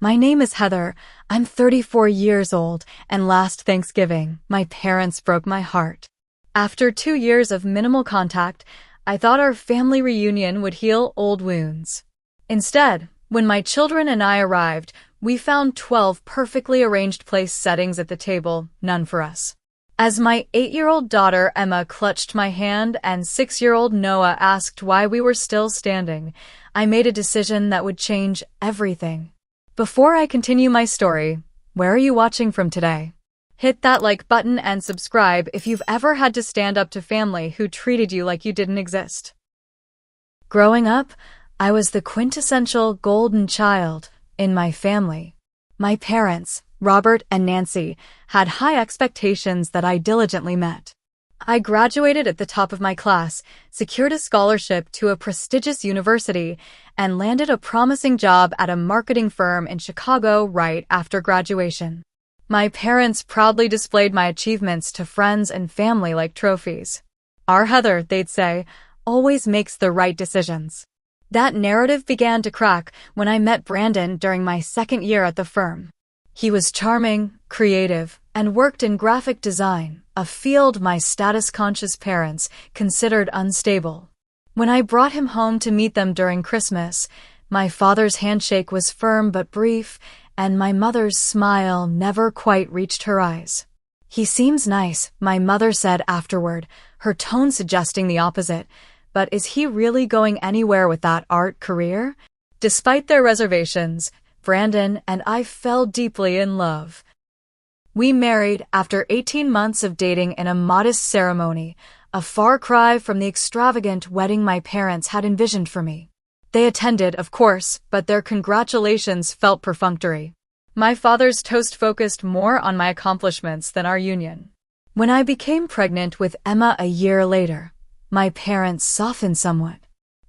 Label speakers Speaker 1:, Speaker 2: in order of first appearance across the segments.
Speaker 1: My name is Heather. I'm 34 years old, and last Thanksgiving, my parents broke my heart. After 2 years of minimal contact, I thought our family reunion would heal old wounds. Instead, when my children and I arrived, we found 12 perfectly arranged place settings at the table, none for us. As my 8-year-old daughter Emma clutched my hand and 6-year-old Noah asked why we were still standing, I made a decision that would change everything. Before I continue my story, where are you watching from today? Hit that like button and subscribe if you've ever had to stand up to family who treated you like you didn't exist. Growing up, I was the quintessential golden child in my family. My parents, Robert and Nancy, had high expectations that I diligently met. I graduated at the top of my class, secured a scholarship to a prestigious university, and landed a promising job at a marketing firm in Chicago right after graduation. My parents proudly displayed my achievements to friends and family like trophies. Our Heather, they'd say, always makes the right decisions. That narrative began to crack when I met Brandon during my second year at the firm. He was charming, creative, and worked in graphic design, a field my status-conscious parents considered unstable. When I brought him home to meet them during Christmas, my father's handshake was firm but brief, and my mother's smile never quite reached her eyes. "He seems nice," my mother said afterward, her tone suggesting the opposite. But is he really going anywhere with that art career? Despite their reservations, Brandon and I fell deeply in love. We married after 18 months of dating in a modest ceremony, a far cry from the extravagant wedding my parents had envisioned for me. They attended, of course, but their congratulations felt perfunctory. My father's toast focused more on my accomplishments than our union. When I became pregnant with Emma a year later, my parents softened somewhat.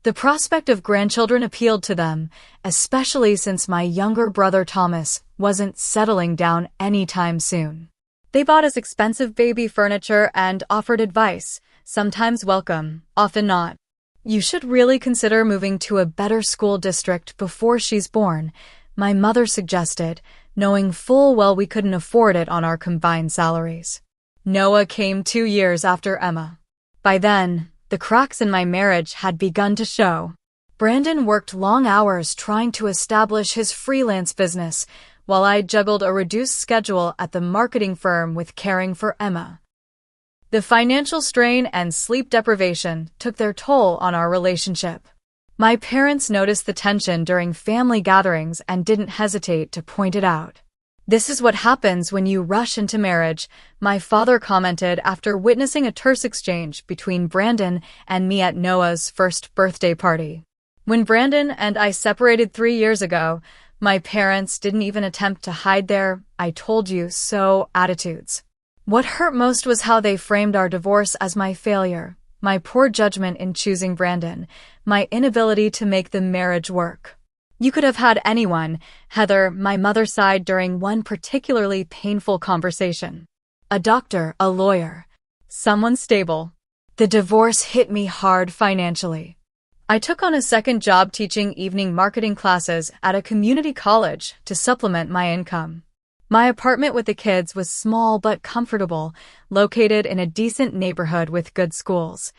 Speaker 1: The prospect of grandchildren appealed to them, especially since my younger brother Thomas wasn't settling down anytime soon. They bought us expensive baby furniture and offered advice, sometimes welcome, often not. "You should really consider moving to a better school district before she's born," my mother suggested, knowing full well we couldn't afford it on our combined salaries. Noah came 2 years after Emma. By then, the cracks in my marriage had begun to show. Brandon worked long hours trying to establish his freelance business, while I juggled a reduced schedule at the marketing firm with caring for Emma. The financial strain and sleep deprivation took their toll on our relationship. My parents noticed the tension during family gatherings and didn't hesitate to point it out. "This is what happens when you rush into marriage," my father commented after witnessing a terse exchange between Brandon and me at Noah's first birthday party. When Brandon and I separated 3 years ago, my parents didn't even attempt to hide their "I told you so" attitudes. What hurt most was how they framed our divorce as my failure, my poor judgment in choosing Brandon, my inability to make the marriage work. "You could have had anyone," Heather, my mother sighed during one particularly painful conversation. "A doctor, a lawyer, someone stable." The divorce hit me hard financially. I took on a second job teaching evening marketing classes at a community college to supplement my income. My apartment with the kids was small but comfortable, located in a decent neighborhood with good schools.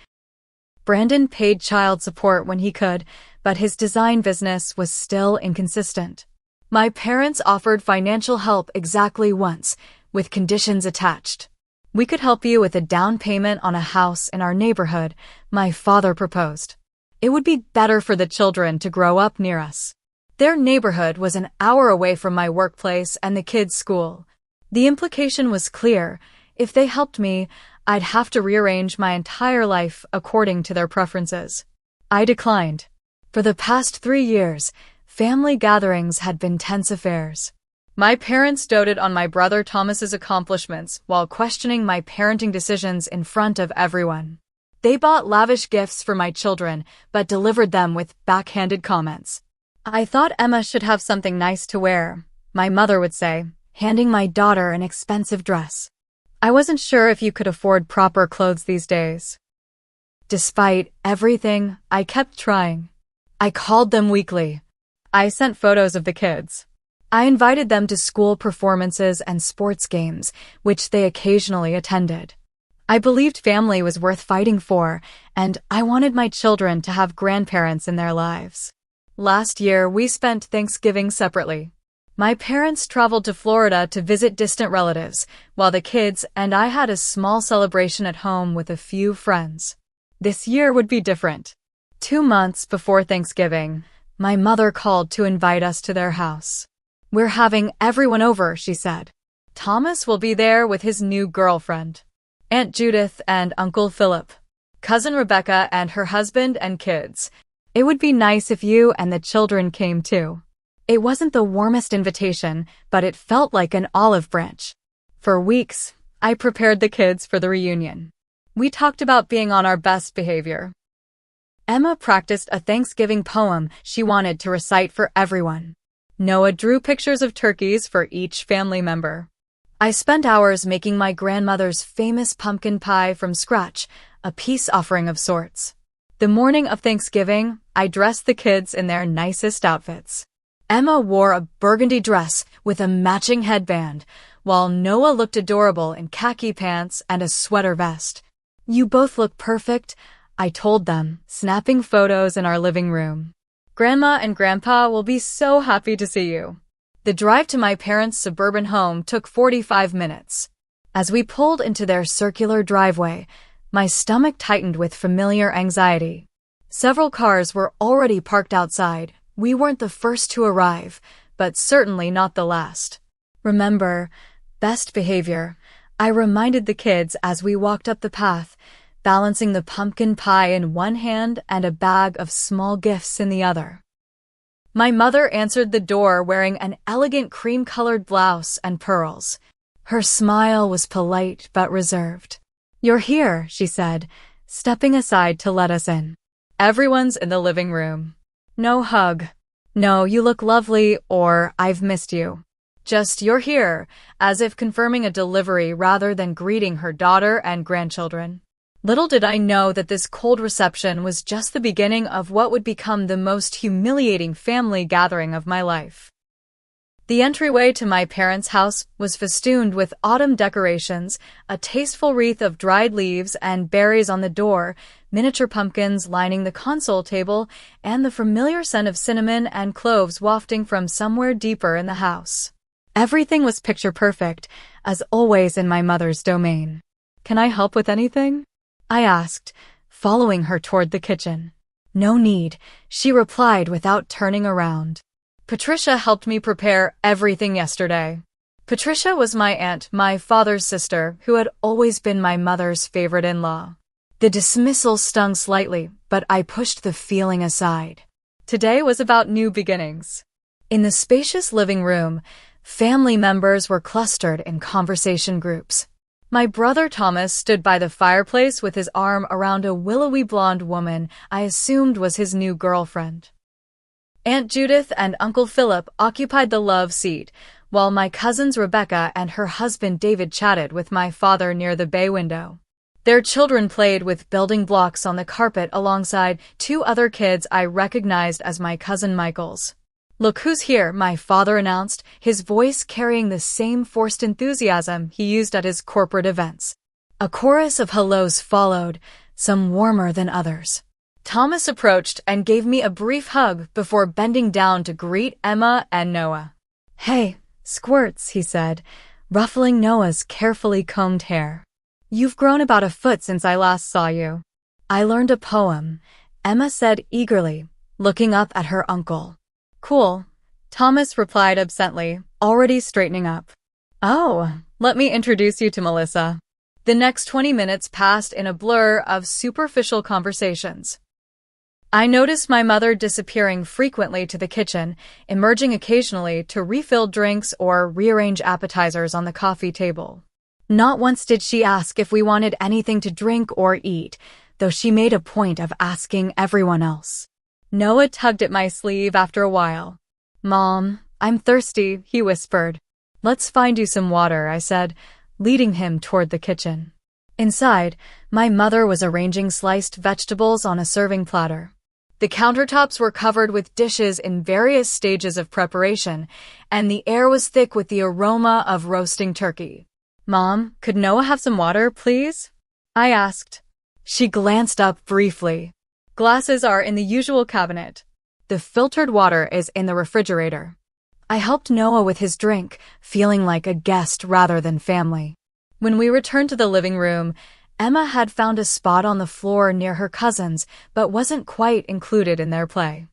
Speaker 1: Brandon paid child support when he could, but his design business was still inconsistent. My parents offered financial help exactly once, with conditions attached. "We could help you with a down payment on a house in our neighborhood," my father proposed. "It would be better for the children to grow up near us." Their neighborhood was an hour away from my workplace and the kids' school. The implication was clear: if they helped me, I'd have to rearrange my entire life according to their preferences. I declined. For the past 3 years, family gatherings had been tense affairs. My parents doted on my brother Thomas's accomplishments while questioning my parenting decisions in front of everyone. They bought lavish gifts for my children, but delivered them with backhanded comments. "I thought Emma should have something nice to wear," my mother would say, handing my daughter an expensive dress. "I wasn't sure if you could afford proper clothes these days." Despite everything, I kept trying. I called them weekly. I sent photos of the kids. I invited them to school performances and sports games, which they occasionally attended. I believed family was worth fighting for, and I wanted my children to have grandparents in their lives. Last year, we spent Thanksgiving separately. My parents traveled to Florida to visit distant relatives, while the kids and I had a small celebration at home with a few friends. This year would be different. 2 months before Thanksgiving, my mother called to invite us to their house. "We're having everyone over," she said. "Thomas will be there with his new girlfriend, Aunt Judith and Uncle Philip, Cousin Rebecca and her husband and kids. It would be nice if you and the children came too." It wasn't the warmest invitation, but it felt like an olive branch. For weeks, I prepared the kids for the reunion. We talked about being on our best behavior. Emma practiced a Thanksgiving poem she wanted to recite for everyone. Noah drew pictures of turkeys for each family member. I spent hours making my grandmother's famous pumpkin pie from scratch, a peace offering of sorts. The morning of Thanksgiving, I dressed the kids in their nicest outfits. Emma wore a burgundy dress with a matching headband, while Noah looked adorable in khaki pants and a sweater vest. "You both look perfect," I told them, snapping photos in our living room. "Grandma and Grandpa will be so happy to see you." The drive to my parents' suburban home took 45 minutes. As we pulled into their circular driveway, my stomach tightened with familiar anxiety. Several cars were already parked outside. We weren't the first to arrive, but certainly not the last. "Remember, best behavior," I reminded the kids as we walked up the path, balancing the pumpkin pie in one hand and a bag of small gifts in the other. My mother answered the door wearing an elegant cream-colored blouse and pearls. Her smile was polite but reserved. "You're here," she said, stepping aside to let us in. "Everyone's in the living room. No hug. No, you look lovely," or "I've missed you." Just "you're here," as if confirming a delivery rather than greeting her daughter and grandchildren. Little did I know that this cold reception was just the beginning of what would become the most humiliating family gathering of my life. The entryway to my parents' house was festooned with autumn decorations, a tasteful wreath of dried leaves and berries on the door, miniature pumpkins lining the console table, and the familiar scent of cinnamon and cloves wafting from somewhere deeper in the house. Everything was picture perfect, as always in my mother's domain. "Can I help with anything?" I asked, following her toward the kitchen. "No need," she replied without turning around. "Patricia helped me prepare everything yesterday." Patricia was my aunt, my father's sister, who had always been my mother's favorite in-law. The dismissal stung slightly, but I pushed the feeling aside. Today was about new beginnings. In the spacious living room, family members were clustered in conversation groups. My brother Thomas stood by the fireplace with his arm around a willowy blonde woman I assumed was his new girlfriend. Aunt Judith and Uncle Philip occupied the love seat, while my cousins Rebecca and her husband David chatted with my father near the bay window. Their children played with building blocks on the carpet alongside 2 other kids I recognized as my cousin Michael's. "Look who's here," my father announced, his voice carrying the same forced enthusiasm he used at his corporate events. A chorus of hellos followed, some warmer than others. Thomas approached and gave me a brief hug before bending down to greet Emma and Noah. "Hey, Squirts," he said, ruffling Noah's carefully combed hair. "You've grown about a foot since I last saw you." "I learned a poem," Emma said eagerly, looking up at her uncle. "Cool," Thomas replied absently, already straightening up. "Oh, let me introduce you to Melissa." The next 20 minutes passed in a blur of superficial conversations. I noticed my mother disappearing frequently to the kitchen, emerging occasionally to refill drinks or rearrange appetizers on the coffee table. Not once did she ask if we wanted anything to drink or eat, though she made a point of asking everyone else. Noah tugged at my sleeve after a while. "Mom, I'm thirsty," he whispered. "Let's find you some water," I said, leading him toward the kitchen. Inside, my mother was arranging sliced vegetables on a serving platter. The countertops were covered with dishes in various stages of preparation, and the air was thick with the aroma of roasting turkey. "Mom, could Noah have some water, please?" I asked. She glanced up briefly. "Glasses are in the usual cabinet. The filtered water is in the refrigerator." I helped Noah with his drink, feeling like a guest rather than family. When we returned to the living room, Emma had found a spot on the floor near her cousins, but wasn't quite included in their play.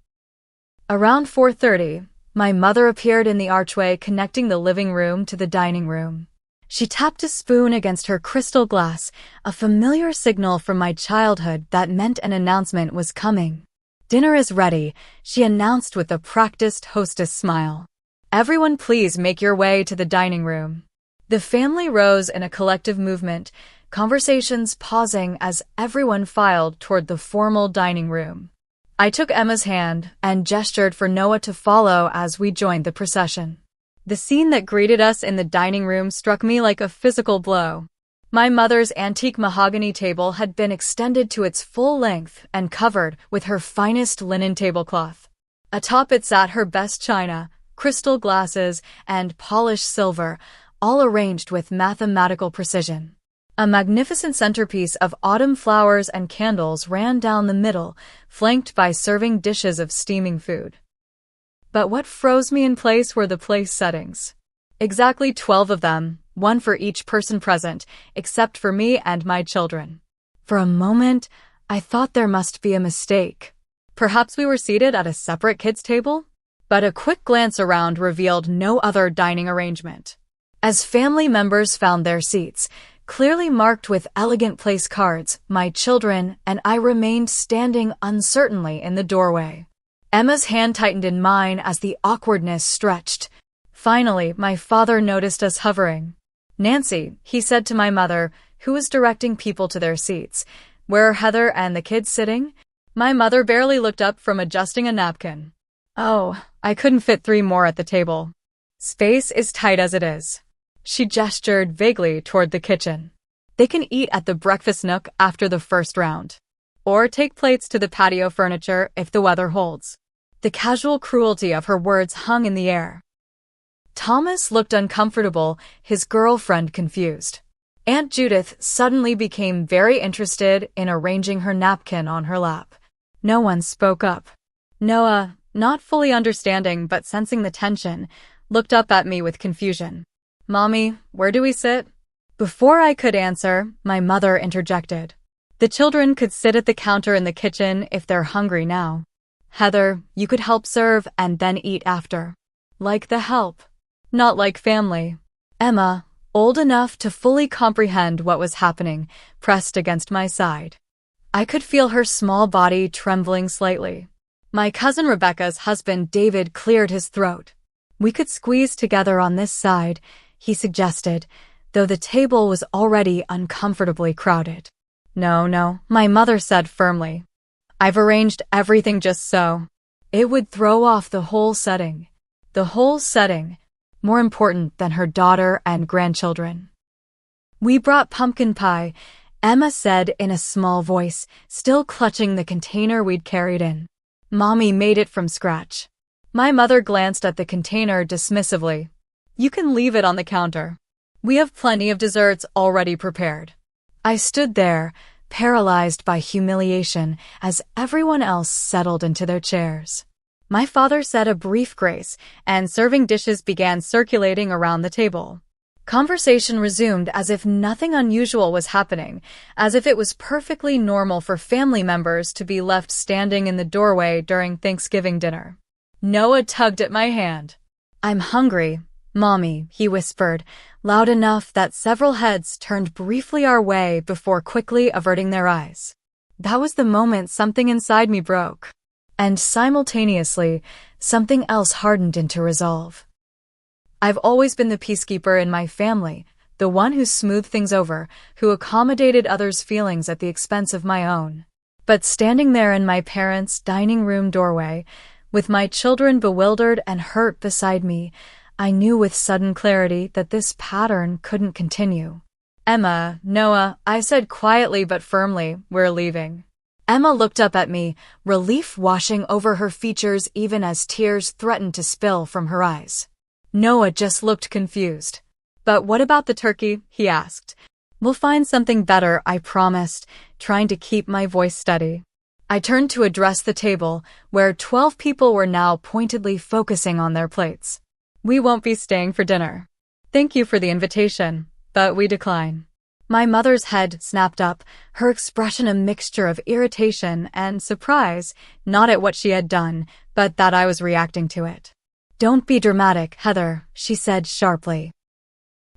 Speaker 1: Around 4:30, my mother appeared in the archway connecting the living room to the dining room. She tapped a spoon against her crystal glass, a familiar signal from my childhood that meant an announcement was coming. "Dinner is ready," she announced with a practiced hostess smile. "Everyone please make your way to the dining room." The family rose in a collective movement, conversations pausing as everyone filed toward the formal dining room. I took Emma's hand and gestured for Noah to follow as we joined the procession. The scene that greeted us in the dining room struck me like a physical blow. My mother's antique mahogany table had been extended to its full length and covered with her finest linen tablecloth. Atop it sat her best china, crystal glasses, and polished silver, all arranged with mathematical precision. A magnificent centerpiece of autumn flowers and candles ran down the middle, flanked by serving dishes of steaming food. But what froze me in place were the place settings. Exactly 12 of them, one for each person present, except for me and my children. For a moment, I thought there must be a mistake. Perhaps we were seated at a separate kids' table? But a quick glance around revealed no other dining arrangement. As family members found their seats, clearly marked with elegant place cards, my children and I remained standing uncertainly in the doorway. Emma's hand tightened in mine as the awkwardness stretched. Finally, my father noticed us hovering. "Nancy," he said to my mother, who was directing people to their seats, "where are Heather and the kids sitting?" My mother barely looked up from adjusting a napkin. "Oh, I couldn't fit 3 more at the table. Space is tight as it is." She gestured vaguely toward the kitchen. "They can eat at the breakfast nook after the first round. Or take plates to the patio furniture if the weather holds." The casual cruelty of her words hung in the air. Thomas looked uncomfortable, his girlfriend confused. Aunt Judith suddenly became very interested in arranging her napkin on her lap. No one spoke up. Noah, not fully understanding but sensing the tension, looked up at me with confusion. "Mommy, where do we sit?" Before I could answer, my mother interjected. "The children could sit at the counter in the kitchen if they're hungry now. Heather, you could help serve and then eat after. Like the help, not like family." Emma, old enough to fully comprehend what was happening, pressed against my side. I could feel her small body trembling slightly. My cousin Rebecca's husband David cleared his throat. "We could squeeze together on this side," he suggested, though the table was already uncomfortably crowded. No, my mother said firmly. "I've arranged everything just so." It would throw off the whole setting. The whole setting, more important than her daughter and grandchildren. "We brought pumpkin pie," Emma said in a small voice, still clutching the container we'd carried in. "Mommy made it from scratch." My mother glanced at the container dismissively. "You can leave it on the counter. We have plenty of desserts already prepared." I stood there, paralyzed by humiliation, as everyone else settled into their chairs. My father said a brief grace, and serving dishes began circulating around the table. Conversation resumed as if nothing unusual was happening, as if it was perfectly normal for family members to be left standing in the doorway during Thanksgiving dinner. Noah tugged at my hand. "I'm hungry, Mommy," he whispered, loud enough that several heads turned briefly our way before quickly averting their eyes. That was the moment something inside me broke. And simultaneously, something else hardened into resolve. I've always been the peacekeeper in my family, the one who smoothed things over, who accommodated others' feelings at the expense of my own. But standing there in my parents' dining room doorway, with my children bewildered and hurt beside me, I knew with sudden clarity that this pattern couldn't continue. "Emma, Noah," I said quietly but firmly, "we're leaving." Emma looked up at me, relief washing over her features even as tears threatened to spill from her eyes. Noah just looked confused. "But what about the turkey?" he asked. "We'll find something better," I promised, trying to keep my voice steady. I turned to address the table, where 12 people were now pointedly focusing on their plates. "We won't be staying for dinner. Thank you for the invitation, but we decline." My mother's head snapped up, her expression a mixture of irritation and surprise, not at what she had done, but that I was reacting to it. "Don't be dramatic, Heather," she said sharply.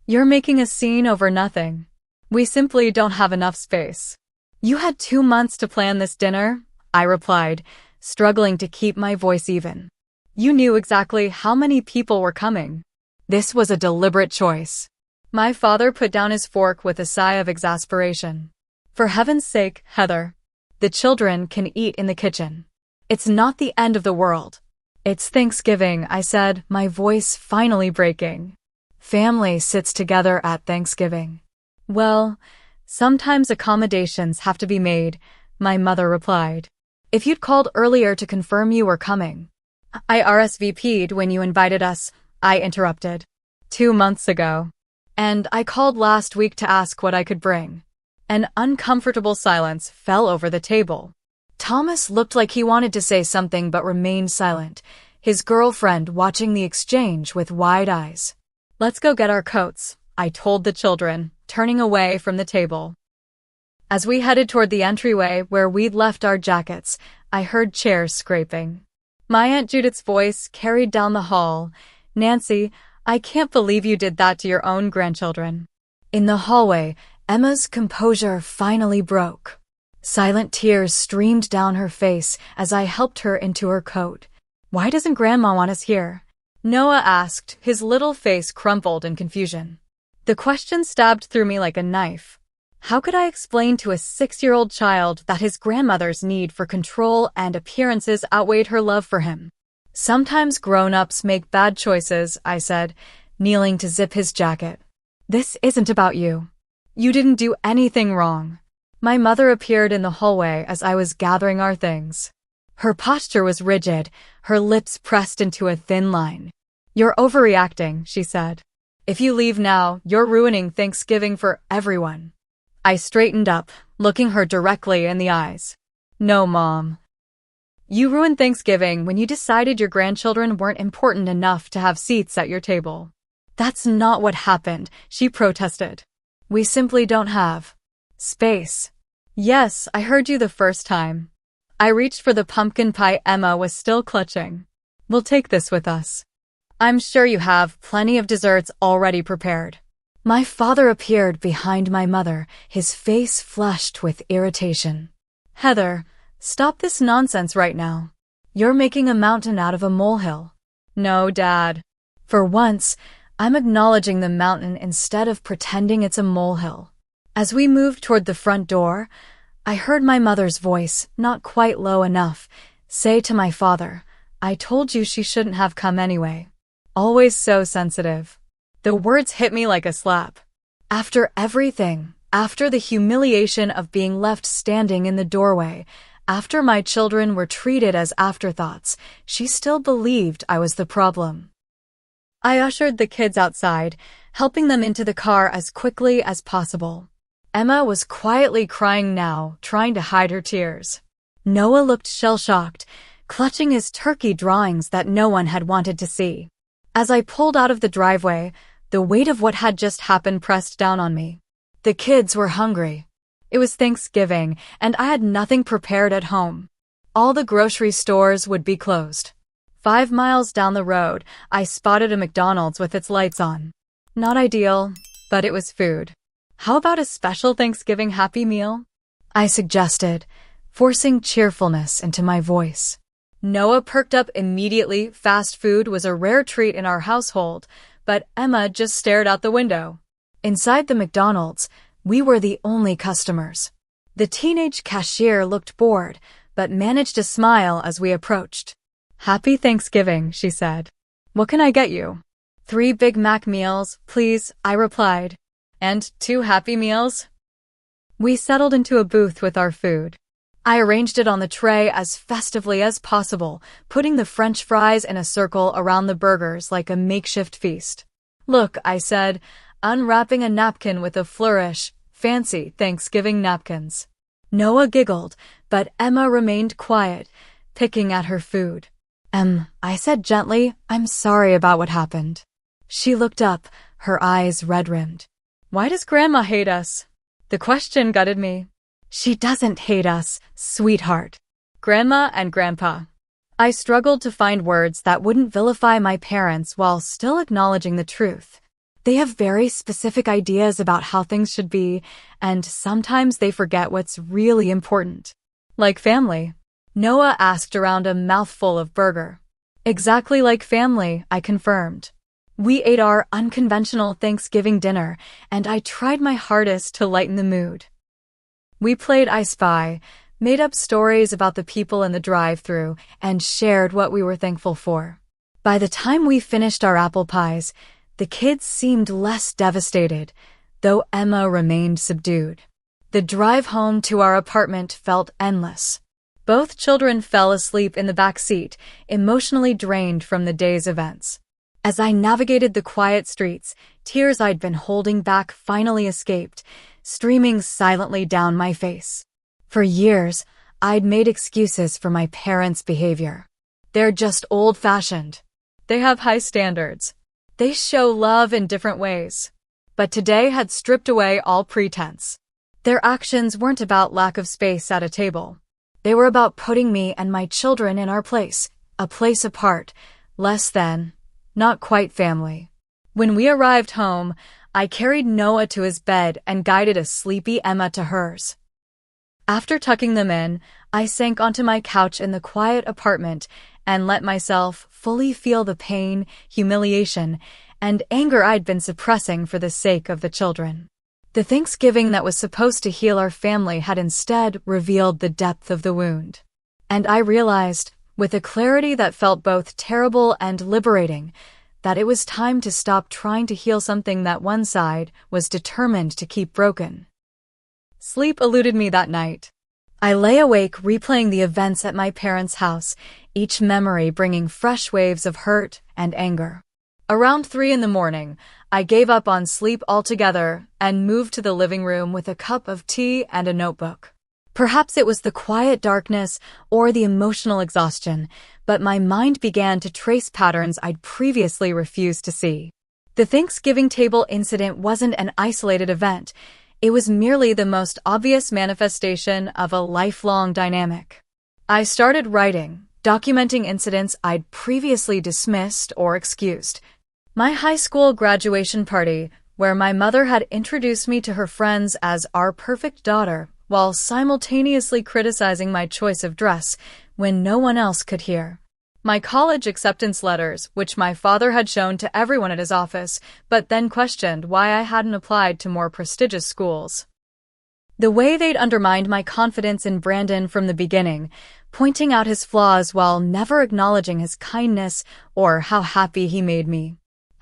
Speaker 1: "You're making a scene over nothing. We simply don't have enough space." "You had 2 months to plan this dinner," I replied, struggling to keep my voice even. "You knew exactly how many people were coming. This was a deliberate choice." My father put down his fork with a sigh of exasperation. "For heaven's sake, Heather. The children can eat in the kitchen. It's not the end of the world." "It's Thanksgiving," I said, my voice finally breaking. "Family sits together at Thanksgiving." "Well, sometimes accommodations have to be made," my mother replied. "If you'd called earlier to confirm you were coming." "I RSVP'd when you invited us," I interrupted. 2 months ago. "And I called last week to ask what I could bring." An uncomfortable silence fell over the table. Thomas looked like he wanted to say something but remained silent, his girlfriend watching the exchange with wide eyes. "Let's go get our coats," I told the children, turning away from the table. As we headed toward the entryway where we'd left our jackets, I heard chairs scraping. My Aunt Judith's voice carried down the hall. "Nancy, I can't believe you did that to your own grandchildren." In the hallway, Emma's composure finally broke. Silent tears streamed down her face as I helped her into her coat. "Why doesn't Grandma want us here?" Noah asked, his little face crumpled in confusion. The question stabbed through me like a knife. How could I explain to a 6-year-old child that his grandmother's need for control and appearances outweighed her love for him? "Sometimes grown-ups make bad choices," I said, kneeling to zip his jacket. "This isn't about you. You didn't do anything wrong." My mother appeared in the hallway as I was gathering our things. Her posture was rigid, her lips pressed into a thin line. "You're overreacting," she said. "If you leave now, you're ruining Thanksgiving for everyone." I straightened up, looking her directly in the eyes. "No, Mom. You ruined Thanksgiving when you decided your grandchildren weren't important enough to have seats at your table." "That's not what happened," she protested. "We simply don't have space." "Yes, I heard you the first time." I reached for the pumpkin pie Emma was still clutching. "We'll take this with us. I'm sure you have plenty of desserts already prepared." My father appeared behind my mother, his face flushed with irritation. "Heather, stop this nonsense right now. You're making a mountain out of a molehill." "No, Dad. For once, I'm acknowledging the mountain instead of pretending it's a molehill." As we moved toward the front door, I heard my mother's voice, not quite low enough, say to my father, "I told you she shouldn't have come anyway." Always so sensitive. The words hit me like a slap. After everything, after the humiliation of being left standing in the doorway, after my children were treated as afterthoughts, she still believed I was the problem. I ushered the kids outside, helping them into the car as quickly as possible. Emma was quietly crying now, trying to hide her tears. Noah looked shell-shocked, clutching his turkey drawings that no one had wanted to see. As I pulled out of the driveway, the weight of what had just happened pressed down on me. The kids were hungry. It was Thanksgiving, and I had nothing prepared at home. All the grocery stores would be closed. 5 miles down the road, I spotted a McDonald's with its lights on. Not ideal, but it was food. "How about a special Thanksgiving Happy Meal?" I suggested, forcing cheerfulness into my voice. Noah perked up immediately. Fast food was a rare treat in our household, but Emma just stared out the window. Inside the McDonald's, we were the only customers. The teenage cashier looked bored, but managed a smile as we approached. "Happy Thanksgiving," she said. "What can I get you?" "3 Big Mac meals, please," I replied. "And 2 Happy Meals?" We settled into a booth with our food. I arranged it on the tray as festively as possible, putting the French fries in a circle around the burgers like a makeshift feast. "Look," I said, unwrapping a napkin with a flourish. "Fancy Thanksgiving napkins." Noah giggled, but Emma remained quiet, picking at her food. I said gently, "I'm sorry about what happened." She looked up, her eyes red-rimmed. "Why does Grandma hate us?" The question gutted me. "She doesn't hate us, sweetheart." Grandma and Grandpa. I struggled to find words that wouldn't vilify my parents while still acknowledging the truth. They have very specific ideas about how things should be, and sometimes they forget what's really important. Like family? Noah asked around a mouthful of burger. Exactly like family, I confirmed. We ate our unconventional Thanksgiving dinner, and I tried my hardest to lighten the mood. We played I Spy, made up stories about the people in the drive-thru, and shared what we were thankful for. By the time we finished our apple pies, the kids seemed less devastated, though Emma remained subdued. The drive home to our apartment felt endless. Both children fell asleep in the back seat, emotionally drained from the day's events. As I navigated the quiet streets, tears I'd been holding back finally escaped, streaming silently down my face. For years, I'd made excuses for my parents' behavior. They're just old-fashioned. They have high standards. They show love in different ways. But today had stripped away all pretense. Their actions weren't about lack of space at a table. They were about putting me and my children in our place, a place apart, less than, not quite family. When we arrived home, I carried Noah to his bed and guided a sleepy Emma to hers. After tucking them in, I sank onto my couch in the quiet apartment and let myself fully feel the pain, humiliation, and anger I'd been suppressing for the sake of the children. The Thanksgiving that was supposed to heal our family had instead revealed the depth of the wound. And I realized, with a clarity that felt both terrible and liberating, that it was time to stop trying to heal something that one side was determined to keep broken. Sleep eluded me that night. I lay awake replaying the events at my parents' house, each memory bringing fresh waves of hurt and anger. Around 3 a.m, I gave up on sleep altogether and moved to the living room with a cup of tea and a notebook. Perhaps it was the quiet darkness or the emotional exhaustion, but my mind began to trace patterns I'd previously refused to see. The Thanksgiving table incident wasn't an isolated event. It was merely the most obvious manifestation of a lifelong dynamic. I started writing, documenting incidents I'd previously dismissed or excused. My high school graduation party, where my mother had introduced me to her friends as our perfect daughter, while simultaneously criticizing my choice of dress when no one else could hear. My college acceptance letters, which my father had shown to everyone at his office, but then questioned why I hadn't applied to more prestigious schools. The way they'd undermined my confidence in Brandon from the beginning, pointing out his flaws while never acknowledging his kindness or how happy he made me.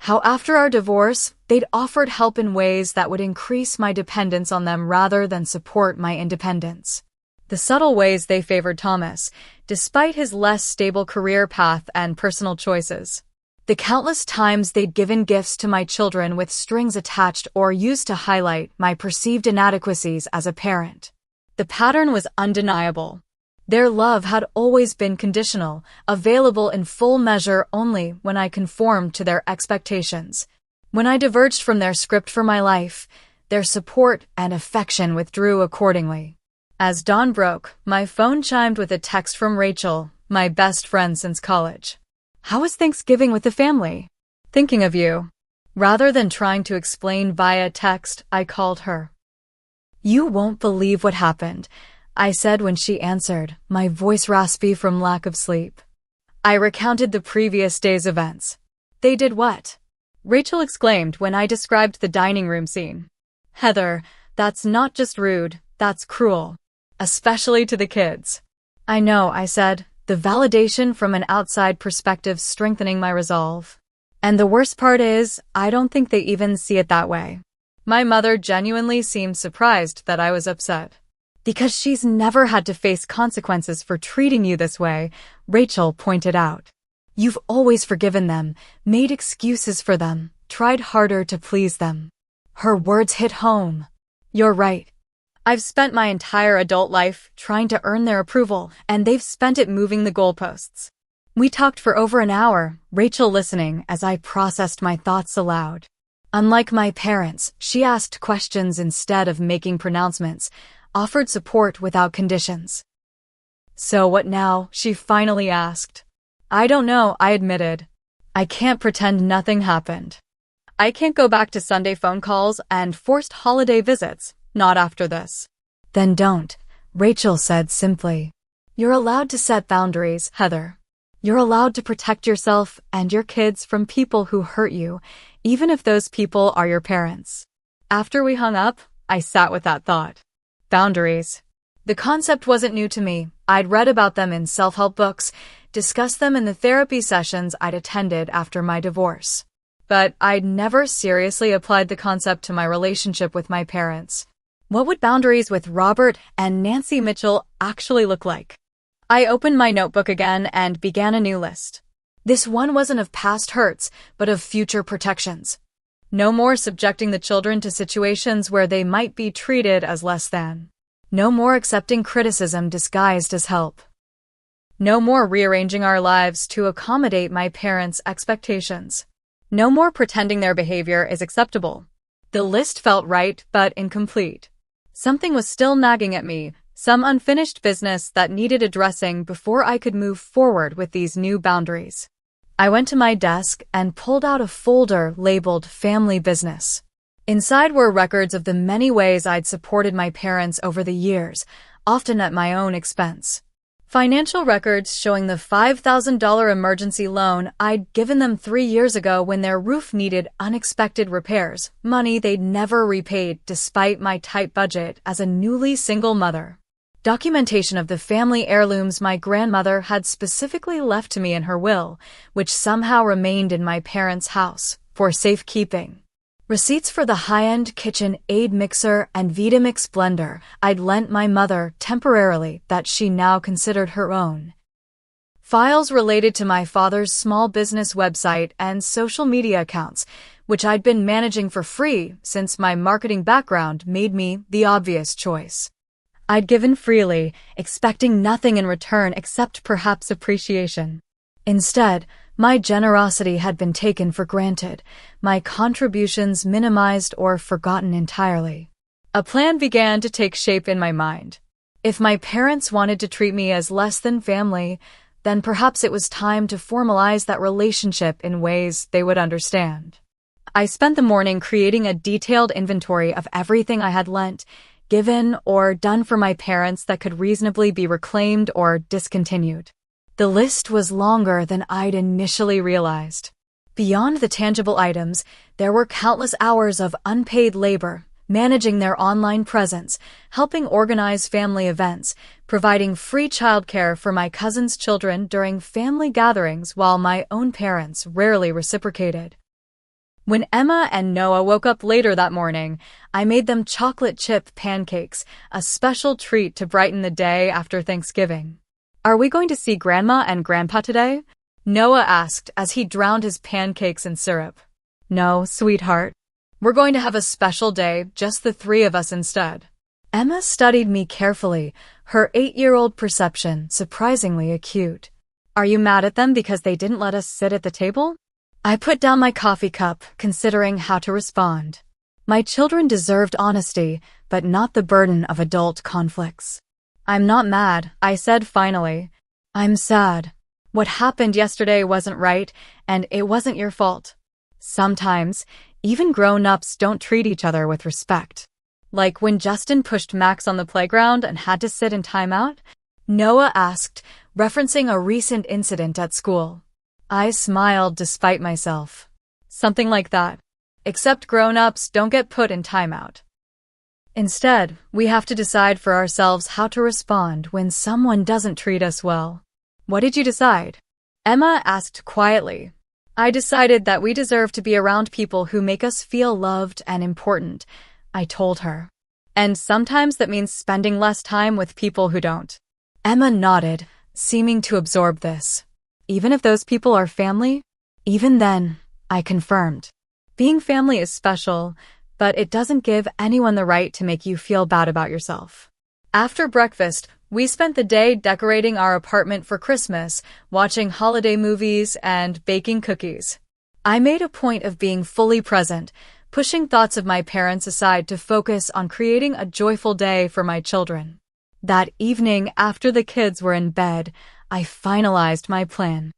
Speaker 1: How after our divorce, they'd offered help in ways that would increase my dependence on them rather than support my independence. The subtle ways they favored Thomas, despite his less stable career path and personal choices. The countless times they'd given gifts to my children with strings attached or used to highlight my perceived inadequacies as a parent. The pattern was undeniable. Their love had always been conditional, available in full measure only when I conformed to their expectations. When I diverged from their script for my life, their support and affection withdrew accordingly. As dawn broke, my phone chimed with a text from Rachel, my best friend since college. "How was Thanksgiving with the family? Thinking of you." Rather than trying to explain via text, I called her. "You won't believe what happened," I said when she answered, my voice raspy from lack of sleep. I recounted the previous day's events. "They did what?" Rachel exclaimed when I described the dining room scene. "Heather, that's not just rude, that's cruel. Especially to the kids." "I know," I said, the validation from an outside perspective strengthening my resolve. "And the worst part is, I don't think they even see it that way." My mother genuinely seemed surprised that I was upset. Because she's never had to face consequences for treating you this way, Rachel pointed out. You've always forgiven them, made excuses for them, tried harder to please them. Her words hit home. You're right. I've spent my entire adult life trying to earn their approval, and they've spent it moving the goalposts. We talked for over an hour, Rachel listening as I processed my thoughts aloud. Unlike my parents, she asked questions instead of making pronouncements, offered support without conditions. So what now? She finally asked. I don't know, I admitted. I can't pretend nothing happened. I can't go back to Sunday phone calls and forced holiday visits, not after this. Then don't, Rachel said simply. You're allowed to set boundaries, Heather. You're allowed to protect yourself and your kids from people who hurt you, even if those people are your parents. After we hung up, I sat with that thought. Boundaries. The concept wasn't new to me. I'd read about them in self-help books, discussed them in the therapy sessions I'd attended after my divorce. But I'd never seriously applied the concept to my relationship with my parents. What would boundaries with Robert and Nancy Mitchell actually look like? I opened my notebook again and began a new list. This one wasn't of past hurts, but of future protections. No more subjecting the children to situations where they might be treated as less than. No more accepting criticism disguised as help. No more rearranging our lives to accommodate my parents' expectations. No more pretending their behavior is acceptable. The list felt right, but incomplete. Something was still nagging at me, some unfinished business that needed addressing before I could move forward with these new boundaries. I went to my desk and pulled out a folder labeled Family Business. Inside were records of the many ways I'd supported my parents over the years, often at my own expense. Financial records showing the $5,000 emergency loan I'd given them 3 years ago when their roof needed unexpected repairs, money they'd never repaid despite my tight budget as a newly single mother. Documentation of the family heirlooms my grandmother had specifically left to me in her will, which somehow remained in my parents' house, for safekeeping. Receipts for the high-end KitchenAid mixer and Vitamix blender I'd lent my mother temporarily that she now considered her own. Files related to my father's small business website and social media accounts, which I'd been managing for free since my marketing background made me the obvious choice. I'd given freely, expecting nothing in return except perhaps appreciation. Instead, my generosity had been taken for granted, my contributions minimized or forgotten entirely. A plan began to take shape in my mind. If my parents wanted to treat me as less than family, then perhaps it was time to formalize that relationship in ways they would understand. I spent the morning creating a detailed inventory of everything I had lent, given, or done for my parents that could reasonably be reclaimed or discontinued. The list was longer than I'd initially realized. Beyond the tangible items, there were countless hours of unpaid labor, managing their online presence, helping organize family events, providing free childcare for my cousins' children during family gatherings while my own parents rarely reciprocated. When Emma and Noah woke up later that morning, I made them chocolate chip pancakes, a special treat to brighten the day after Thanksgiving. Are we going to see Grandma and Grandpa today? Noah asked as he drowned his pancakes in syrup. No, sweetheart. We're going to have a special day, just the 3 of us instead. Emma studied me carefully, her 8-year-old perception surprisingly acute. Are you mad at them because they didn't let us sit at the table? I put down my coffee cup, considering how to respond. My children deserved honesty, but not the burden of adult conflicts. I'm not mad, I said finally. I'm sad. What happened yesterday wasn't right, and it wasn't your fault. Sometimes, even grown-ups don't treat each other with respect. Like when Justin pushed Max on the playground and had to sit in timeout? Noah asked, referencing a recent incident at school. I smiled despite myself. Something like that. Except grown-ups don't get put in timeout. Instead, we have to decide for ourselves how to respond when someone doesn't treat us well. What did you decide? Emma asked quietly. I decided that we deserve to be around people who make us feel loved and important, I told her. And sometimes that means spending less time with people who don't. Emma nodded, seeming to absorb this. Even if those people are family? Even then, I confirmed. Being family is special, but it doesn't give anyone the right to make you feel bad about yourself. After breakfast, we spent the day decorating our apartment for Christmas, watching holiday movies, and baking cookies. I made a point of being fully present, pushing thoughts of my parents aside to focus on creating a joyful day for my children. That evening, after the kids were in bed, I finalized my plan.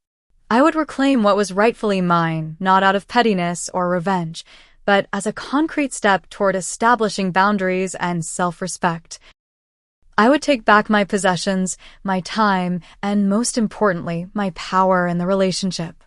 Speaker 1: I would reclaim what was rightfully mine, not out of pettiness or revenge, but as a concrete step toward establishing boundaries and self-respect. I would take back my possessions, my time, and most importantly, my power in the relationship.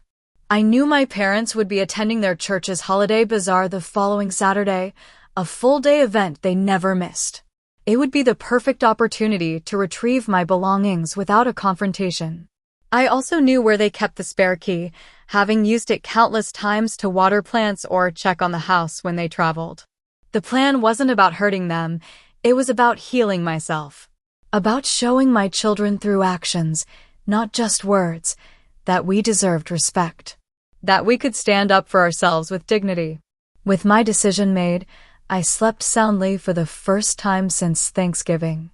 Speaker 1: I knew my parents would be attending their church's holiday bazaar the following Saturday, a full-day event they never missed. It would be the perfect opportunity to retrieve my belongings without a confrontation. I also knew where they kept the spare key, having used it countless times to water plants or check on the house when they traveled. The plan wasn't about hurting them, it was about healing myself. About showing my children through actions, not just words, that we deserved respect. That we could stand up for ourselves with dignity. With my decision made, I slept soundly for the first time since Thanksgiving.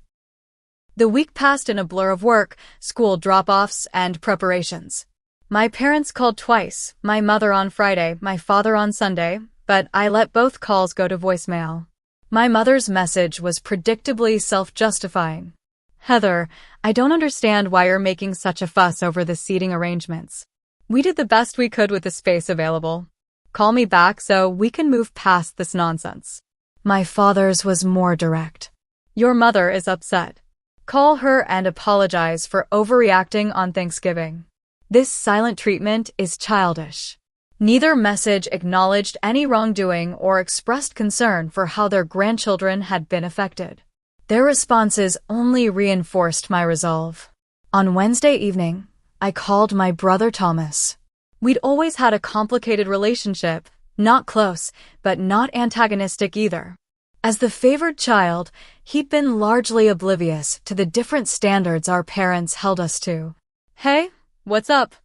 Speaker 1: The week passed in a blur of work, school drop-offs, and preparations. My parents called twice, my mother on Friday, my father on Sunday, but I let both calls go to voicemail. My mother's message was predictably self-justifying. Heather, I don't understand why you're making such a fuss over the seating arrangements. We did the best we could with the space available. Call me back so we can move past this nonsense. My father's was more direct. Your mother is upset. Call her and apologize for overreacting on Thanksgiving. This silent treatment is childish. Neither message acknowledged any wrongdoing or expressed concern for how their grandchildren had been affected. Their responses only reinforced my resolve. On Wednesday evening, I called my brother Thomas. We'd always had a complicated relationship, not close, but not antagonistic either. As the favored child, he'd been largely oblivious to the different standards our parents held us to. Hey, what's up?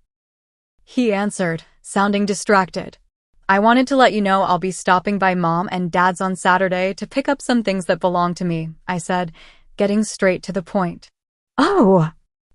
Speaker 1: He answered, sounding distracted. I wanted to let you know I'll be stopping by Mom and Dad's on Saturday to pick up some things that belong to me, I said, getting straight to the point. Oh!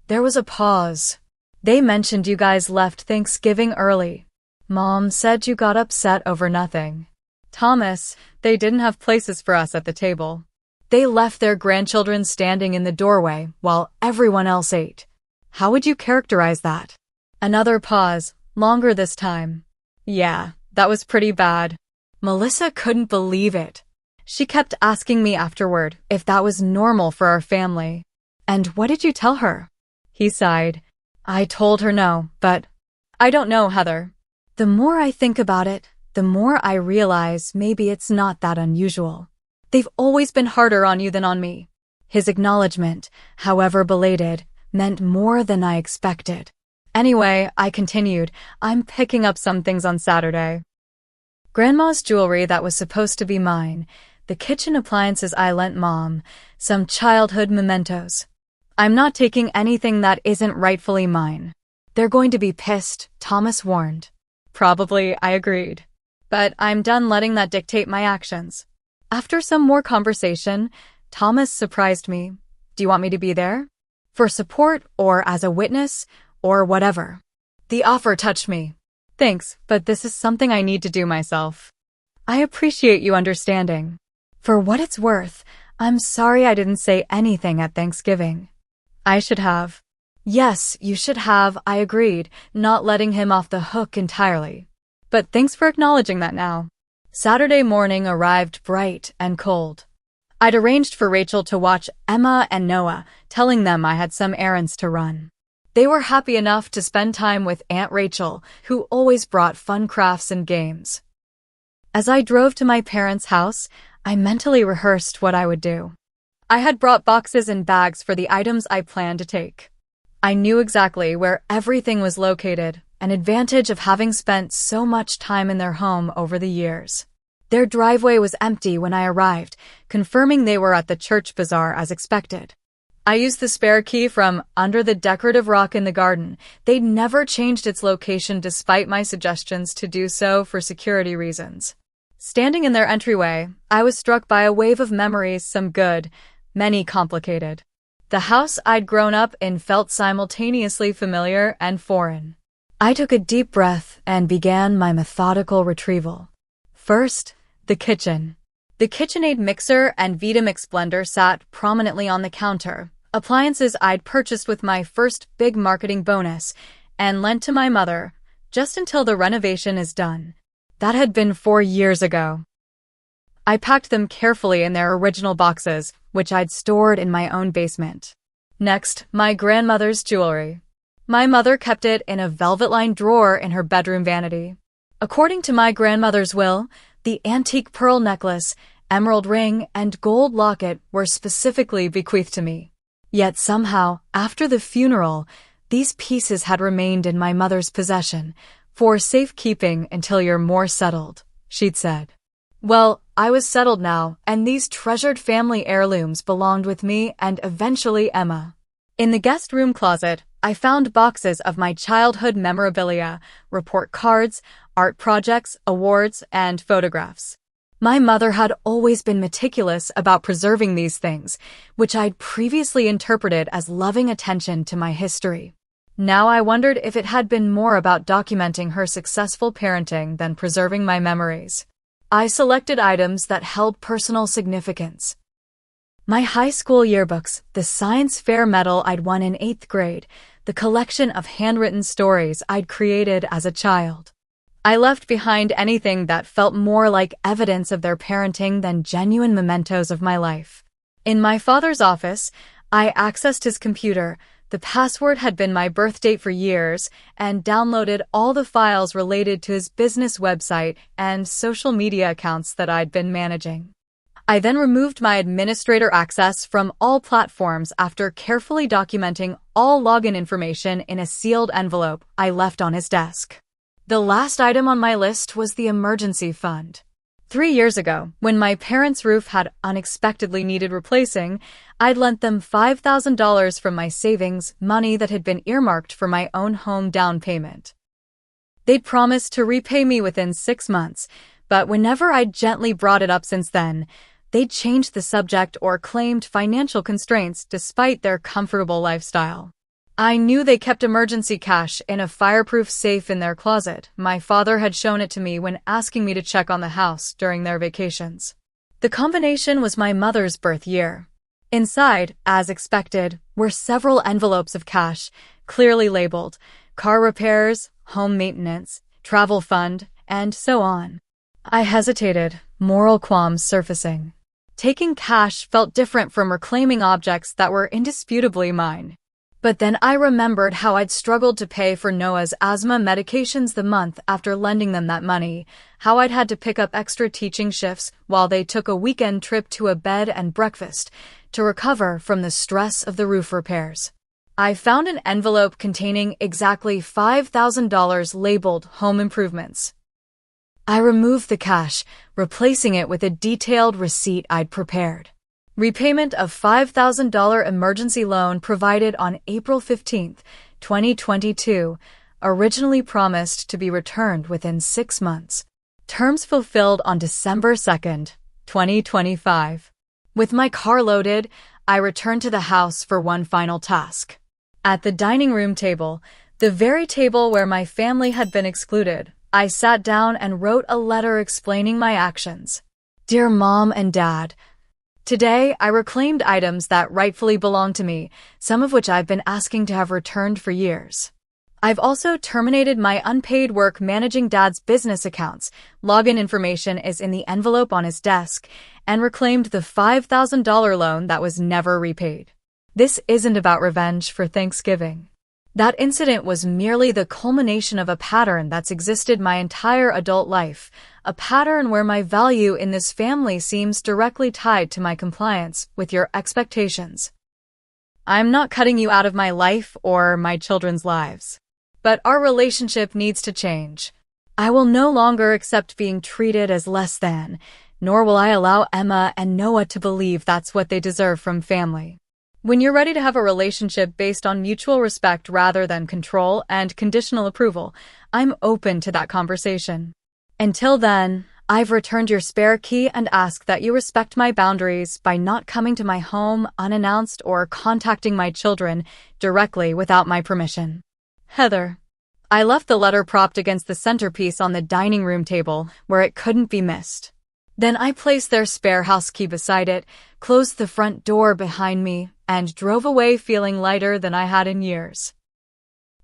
Speaker 1: There was a pause. They mentioned you guys left Thanksgiving early. Mom said you got upset over nothing. Thomas, they didn't have places for us at the table. They left their grandchildren standing in the doorway while everyone else ate. How would you characterize that? Another pause, longer this time. Yeah, that was pretty bad. Melissa couldn't believe it. She kept asking me afterward if that was normal for our family. And what did you tell her? He sighed. I told her no, but I don't know, Heather. The more I think about it, the more I realize maybe it's not that unusual. They've always been harder on you than on me. His acknowledgement, however belated, meant more than I expected. Anyway, I continued, I'm picking up some things on Saturday. Grandma's jewelry that was supposed to be mine, the kitchen appliances I lent Mom, some childhood mementos. I'm not taking anything that isn't rightfully mine. They're going to be pissed, Thomas warned. Probably, I agreed. But I'm done letting that dictate my actions. After some more conversation, Thomas surprised me. Do you want me to be there? For support or as a witness or whatever? The offer touched me. Thanks, but this is something I need to do myself. I appreciate you understanding. For what it's worth, I'm sorry I didn't say anything at Thanksgiving. I should have. Yes, you should have, I agreed, not letting him off the hook entirely. But thanks for acknowledging that now. Saturday morning arrived bright and cold. I'd arranged for Rachel to watch Emma and Noah, telling them I had some errands to run. They were happy enough to spend time with Aunt Rachel, who always brought fun crafts and games. As I drove to my parents' house, I mentally rehearsed what I would do. I had brought boxes and bags for the items I planned to take. I knew exactly where everything was located, an advantage of having spent so much time in their home over the years. Their driveway was empty when I arrived, confirming they were at the church bazaar as expected. I used the spare key from under the decorative rock in the garden. They'd never changed its location despite my suggestions to do so for security reasons. Standing in their entryway, I was struck by a wave of memories, some good, many complicated. The house I'd grown up in felt simultaneously familiar and foreign. I took a deep breath and began my methodical retrieval. First, the kitchen. The KitchenAid mixer and Vitamix blender sat prominently on the counter, appliances I'd purchased with my first big marketing bonus and lent to my mother just until the renovation is done. That had been 4 years ago. I packed them carefully in their original boxes, which I'd stored in my own basement. Next, my grandmother's jewelry. My mother kept it in a velvet-lined drawer in her bedroom vanity. According to my grandmother's will, the antique pearl necklace, emerald ring, and gold locket were specifically bequeathed to me. Yet somehow, after the funeral, these pieces had remained in my mother's possession, for safekeeping until you're more settled, she'd said. Well, I was settled now, and these treasured family heirlooms belonged with me and eventually Emma. In the guest room closet, I found boxes of my childhood memorabilia, report cards, art projects, awards, and photographs. My mother had always been meticulous about preserving these things, which I'd previously interpreted as loving attention to my history. Now I wondered if it had been more about documenting her successful parenting than preserving my memories. I selected items that held personal significance. My high school yearbooks, the science fair medal I'd won in 8th grade, the collection of handwritten stories I'd created as a child. I left behind anything that felt more like evidence of their parenting than genuine mementos of my life. In my father's office, I accessed his computer. The password had been my birth date for years, and downloaded all the files related to his business website and social media accounts that I'd been managing. I then removed my administrator access from all platforms after carefully documenting all login information in a sealed envelope I left on his desk. The last item on my list was the emergency fund. 3 years ago, when my parents' roof had unexpectedly needed replacing, I'd lent them $5,000 from my savings, money that had been earmarked for my own home down payment. They'd promised to repay me within 6 months, but whenever I'd gently brought it up since then, they'd changed the subject or claimed financial constraints despite their comfortable lifestyle. I knew they kept emergency cash in a fireproof safe in their closet. My father had shown it to me when asking me to check on the house during their vacations. The combination was my mother's birth year. Inside, as expected, were several envelopes of cash, clearly labeled car repairs, home maintenance, travel fund, and so on. I hesitated, moral qualms surfacing. Taking cash felt different from reclaiming objects that were indisputably mine. But then I remembered how I'd struggled to pay for Noah's asthma medications the month after lending them that money, how I'd had to pick up extra teaching shifts while they took a weekend trip to a bed and breakfast to recover from the stress of the roof repairs. I found an envelope containing exactly $5,000 labeled home improvements. I removed the cash, replacing it with a detailed receipt I'd prepared. Repayment of $5,000 emergency loan provided on April 15, 2022, originally promised to be returned within 6 months. Terms fulfilled on December 2, 2025. With my car loaded, I returned to the house for one final task. At the dining room table, the very table where my family had been excluded, I sat down and wrote a letter explaining my actions. Dear Mom and Dad, today, I reclaimed items that rightfully belong to me, some of which I've been asking to have returned for years. I've also terminated my unpaid work managing Dad's business accounts. Login information is in the envelope on his desk, and reclaimed the $5,000 loan that was never repaid. This isn't about revenge for Thanksgiving. That incident was merely the culmination of a pattern that's existed my entire adult life, a pattern where my value in this family seems directly tied to my compliance with your expectations. I'm not cutting you out of my life or my children's lives. But our relationship needs to change. I will no longer accept being treated as less than, nor will I allow Emma and Noah to believe that's what they deserve from family. When you're ready to have a relationship based on mutual respect rather than control and conditional approval, I'm open to that conversation. Until then, I've returned your spare key and ask that you respect my boundaries by not coming to my home unannounced or contacting my children directly without my permission. Heather. I left the letter propped against the centerpiece on the dining room table where it couldn't be missed. Then I placed their spare house key beside it, closed the front door behind me, and drove away feeling lighter than I had in years.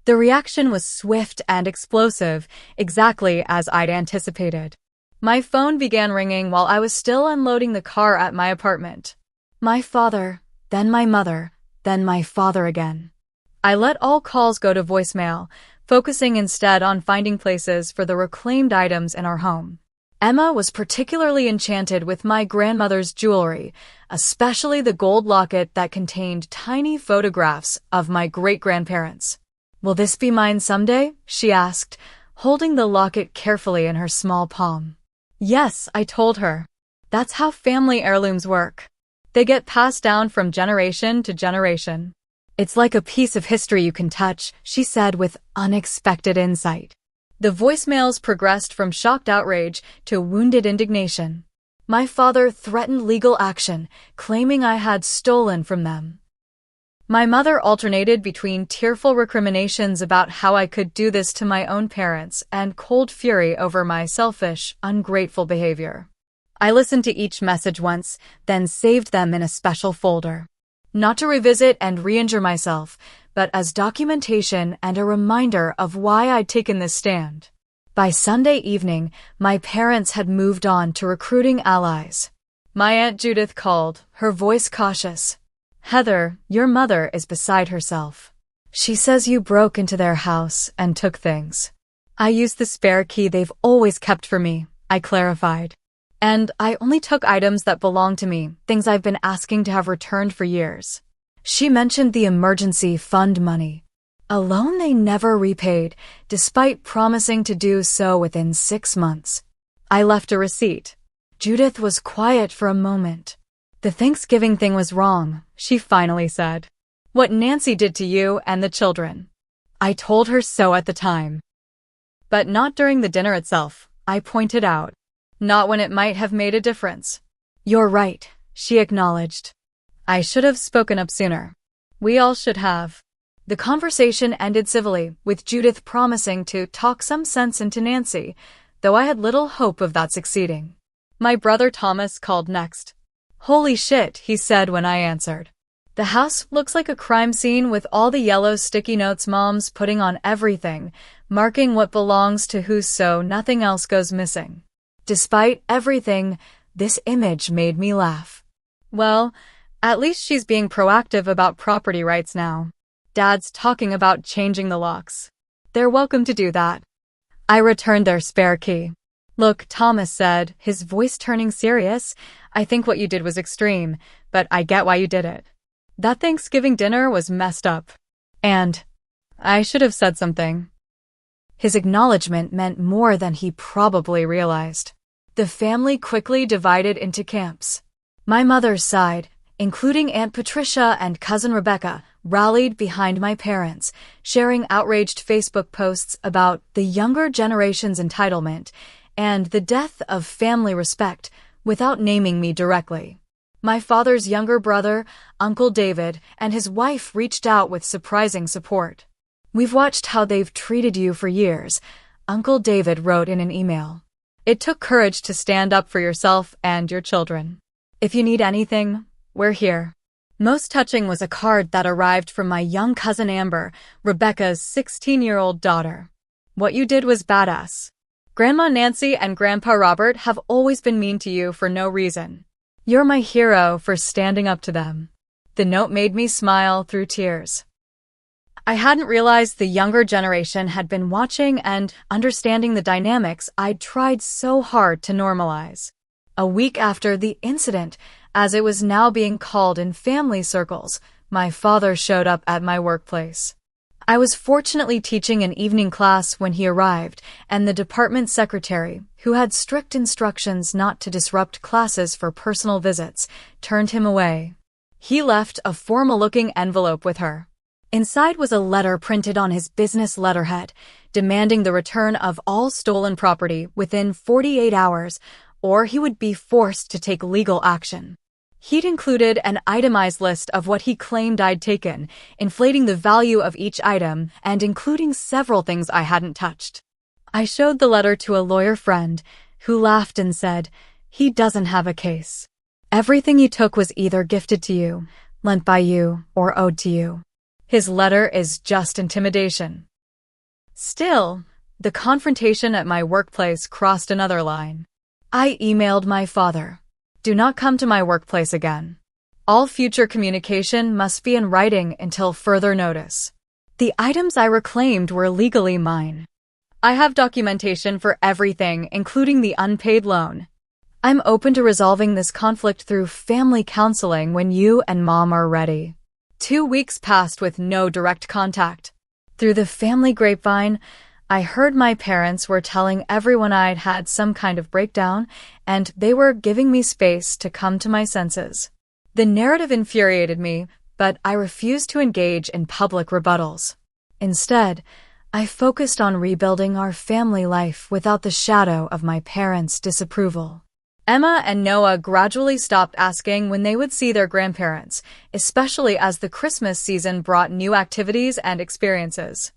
Speaker 1: The reaction was swift and explosive, exactly as I'd anticipated. My phone began ringing while I was still unloading the car at my apartment. My father, then my mother, then my father again. I let all calls go to voicemail, focusing instead on finding places for the reclaimed items in our home. Emma was particularly enchanted with my grandmother's jewelry, especially the gold locket that contained tiny photographs of my great-grandparents. "Will this be mine someday?" she asked, holding the locket carefully in her small palm. "Yes," I told her. "That's how family heirlooms work. They get passed down from generation to generation. It's like a piece of history you can touch," she said with unexpected insight. The voicemails progressed from shocked outrage to wounded indignation. My father threatened legal action, claiming I had stolen from them. My mother alternated between tearful recriminations about how I could do this to my own parents and cold fury over my selfish, ungrateful behavior. I listened to each message once, then saved them in a special folder. Not to revisit and re-injure myself, but as documentation and a reminder of why I'd taken this stand. By Sunday evening, my parents had moved on to recruiting allies. My Aunt Judith called, her voice cautious. "Heather, your mother is beside herself. She says you broke into their house and took things." "I used the spare key they've always kept for me," I clarified. "And I only took items that belong to me, things I've been asking to have returned for years." She mentioned the emergency fund money, a loan they never repaid, despite promising to do so within 6 months. I left a receipt. Judith was quiet for a moment. "The Thanksgiving thing was wrong," she finally said. "What Nancy did to you and the children." I told her so at the time. But not during the dinner itself, I pointed out. Not when it might have made a difference. "You're right," she acknowledged. "I should have spoken up sooner. We all should have." The conversation ended civilly, with Judith promising to talk some sense into Nancy, though I had little hope of that succeeding. My brother Thomas called next. "Holy shit," he said when I answered. "The house looks like a crime scene with all the yellow sticky notes Mom's putting on everything, marking what belongs to who so nothing else goes missing." Despite everything, this image made me laugh. Well, at least she's being proactive about property rights now. Dad's talking about changing the locks. They're welcome to do that. I returned their spare key. "Look," Thomas said, his voice turning serious, "I think what you did was extreme, but I get why you did it. That Thanksgiving dinner was messed up. And I should have said something." His acknowledgement meant more than he probably realized. The family quickly divided into camps. My mother's side, including Aunt Patricia and Cousin Rebecca, rallied behind my parents, sharing outraged Facebook posts about the younger generation's entitlement and the death of family respect without naming me directly. My father's younger brother, Uncle David, and his wife reached out with surprising support. "We've watched how they've treated you for years," Uncle David wrote in an email. "It took courage to stand up for yourself and your children. If you need anything, we're here." Most touching was a card that arrived from my young cousin Amber, Rebecca's 16-year-old daughter. "What you did was badass. Grandma Nancy and Grandpa Robert have always been mean to you for no reason. You're my hero for standing up to them." The note made me smile through tears. I hadn't realized the younger generation had been watching and understanding the dynamics I'd tried so hard to normalize. A week after the incident, as it was now being called in family circles, my father showed up at my workplace. I was fortunately teaching an evening class when he arrived, and the department secretary, who had strict instructions not to disrupt classes for personal visits, turned him away. He left a formal-looking envelope with her. Inside was a letter printed on his business letterhead, demanding the return of all stolen property within 48 hours, or he would be forced to take legal action. He'd included an itemized list of what he claimed I'd taken, inflating the value of each item and including several things I hadn't touched. I showed the letter to a lawyer friend, who laughed and said, "He doesn't have a case. Everything you took was either gifted to you, lent by you, or owed to you. His letter is just intimidation." Still, the confrontation at my workplace crossed another line. I emailed my father. "Do not come to my workplace again. All future communication must be in writing until further notice." The items I reclaimed were legally mine. I have documentation for everything, including the unpaid loan. I'm open to resolving this conflict through family counseling when you and Mom are ready. 2 weeks passed with no direct contact. Through the family grapevine, I heard my parents were telling everyone I'd had some kind of breakdown, and they were giving me space to come to my senses. The narrative infuriated me, but I refused to engage in public rebuttals. Instead, I focused on rebuilding our family life without the shadow of my parents' disapproval. Emma and Noah gradually stopped asking when they would see their grandparents, especially as the Christmas season brought new activities and experiences.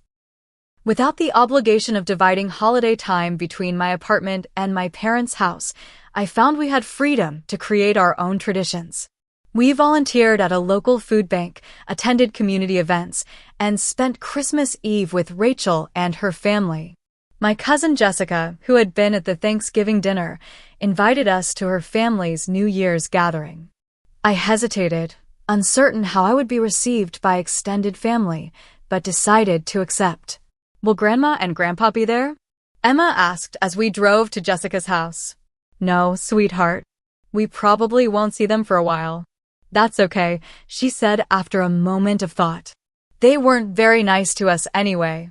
Speaker 1: Without the obligation of dividing holiday time between my apartment and my parents' house, I found we had freedom to create our own traditions. We volunteered at a local food bank, attended community events, and spent Christmas Eve with Rachel and her family. My cousin Jessica, who had been at the Thanksgiving dinner, invited us to her family's New Year's gathering. I hesitated, uncertain how I would be received by extended family, but decided to accept. "Will Grandma and Grandpa be there?" Emma asked as we drove to Jessica's house. "No, sweetheart. We probably won't see them for a while." "That's okay," she said after a moment of thought. "They weren't very nice to us anyway."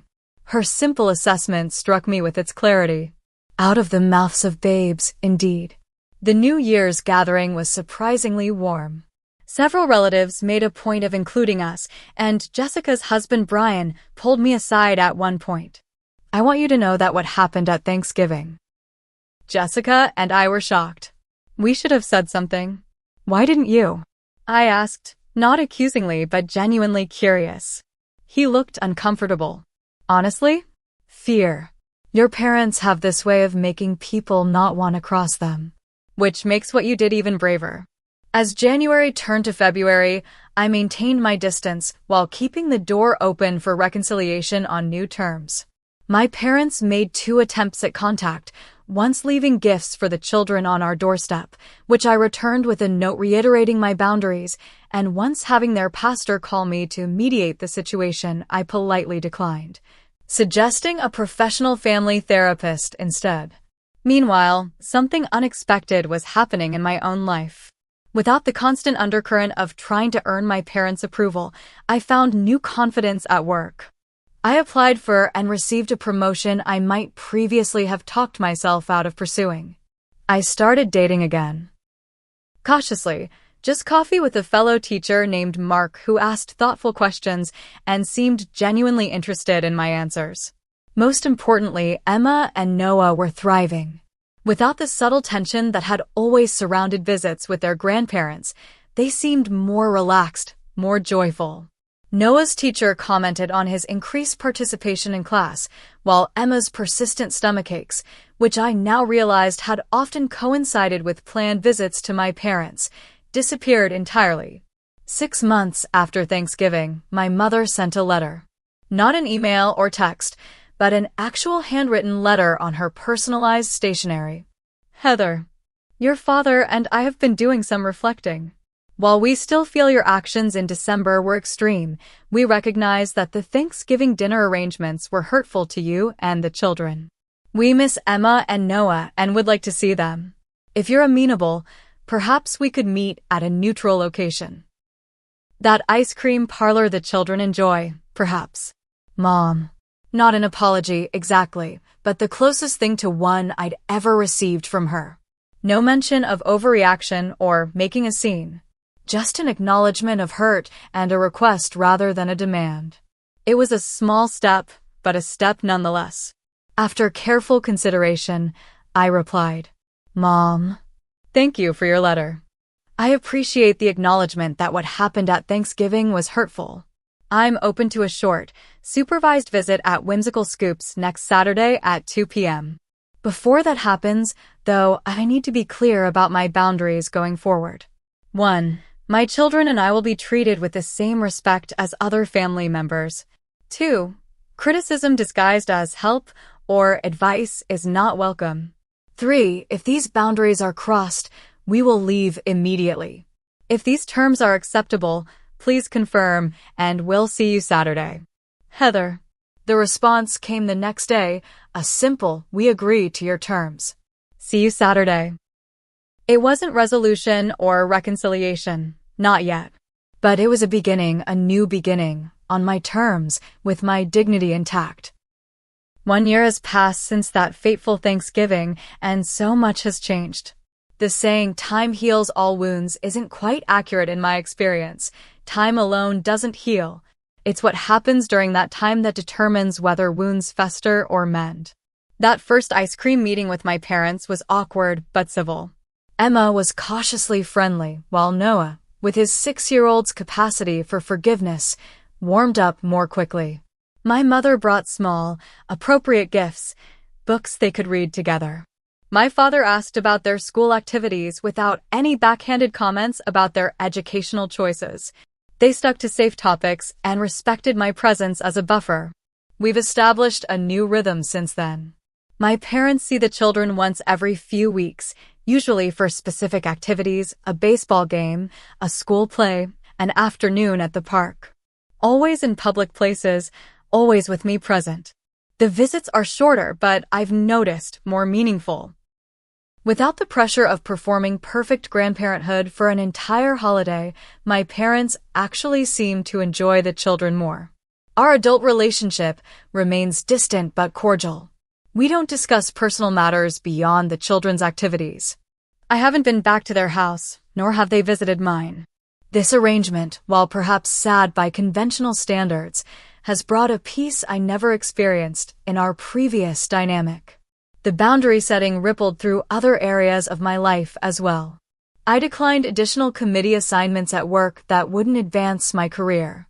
Speaker 1: Her simple assessment struck me with its clarity. Out of the mouths of babes, indeed. The New Year's gathering was surprisingly warm. Several relatives made a point of including us, and Jessica's husband Brian pulled me aside at one point. "I want you to know that what happened at Thanksgiving." Jessica and I were shocked. "We should have said something. Why didn't you?" I asked, not accusingly but genuinely curious. He looked uncomfortable. "Honestly? Fear. Your parents have this way of making people not want to cross them. Which makes what you did even braver." As January turned to February, I maintained my distance while keeping the door open for reconciliation on new terms. My parents made 2 attempts at contact, once leaving gifts for the children on our doorstep, which I returned with a note reiterating my boundaries, and once having their pastor call me to mediate the situation I politely declined, suggesting a professional family therapist instead. Meanwhile, something unexpected was happening in my own life. Without the constant undercurrent of trying to earn my parents' approval, I found new confidence at work. I applied for and received a promotion I might previously have talked myself out of pursuing. I started dating again. Cautiously, just coffee with a fellow teacher named Mark who asked thoughtful questions and seemed genuinely interested in my answers. Most importantly, Emma and Noah were thriving. Without the subtle tension that had always surrounded visits with their grandparents, they seemed more relaxed, more joyful. Noah's teacher commented on his increased participation in class, while Emma's persistent stomachaches, which I now realized had often coincided with planned visits to my parents, disappeared entirely. 6 months after Thanksgiving, my mother sent a letter. Not an email or text, but an actual handwritten letter on her personalized stationery. "Heather, your father and I have been doing some reflecting. While we still feel your actions in December were extreme, we recognize that the Thanksgiving dinner arrangements were hurtful to you and the children. We miss Emma and Noah and would like to see them. If you're amenable, perhaps we could meet at a neutral location. That ice cream parlor the children enjoy, perhaps. Mom. Not an apology, exactly, but the closest thing to one I'd ever received from her. No mention of overreaction or making a scene. Just an acknowledgement of hurt and a request rather than a demand. It was a small step, but a step nonetheless. After careful consideration, I replied, Mom, thank you for your letter. I appreciate the acknowledgement that what happened at Thanksgiving was hurtful. I'm open to a short, supervised visit at Whimsical Scoops next Saturday at 2 p.m. Before that happens, though, I need to be clear about my boundaries going forward. 1. My children and I will be treated with the same respect as other family members. 2. Criticism disguised as help or advice is not welcome. 3. If these boundaries are crossed, we will leave immediately. If these terms are acceptable, please confirm, and we'll see you Saturday. Heather. The response came the next day, a simple, we agree to your terms. See you Saturday. It wasn't resolution or reconciliation, not yet. But it was a beginning, a new beginning, on my terms, with my dignity intact. 1 year has passed since that fateful Thanksgiving, and so much has changed. The saying, time heals all wounds, isn't quite accurate in my experience. Time alone doesn't heal. It's what happens during that time that determines whether wounds fester or mend. That first ice cream meeting with my parents was awkward but civil. Emma was cautiously friendly, while Noah, with his 6-year-old's capacity for forgiveness, warmed up more quickly. My mother brought small, appropriate gifts, books they could read together. My father asked about their school activities without any backhanded comments about their educational choices. They stuck to safe topics and respected my presence as a buffer. We've established a new rhythm since then. My parents see the children once every few weeks, usually for specific activities, a baseball game, a school play, an afternoon at the park. Always in public places, always with me present. The visits are shorter, but I've noticed more meaningful. Without the pressure of performing perfect grandparenthood for an entire holiday, my parents actually seem to enjoy the children more. Our adult relationship remains distant but cordial. We don't discuss personal matters beyond the children's activities. I haven't been back to their house, nor have they visited mine. This arrangement, while perhaps sad by conventional standards, has brought a peace I never experienced in our previous dynamic. The boundary setting rippled through other areas of my life as well. I declined additional committee assignments at work that wouldn't advance my career.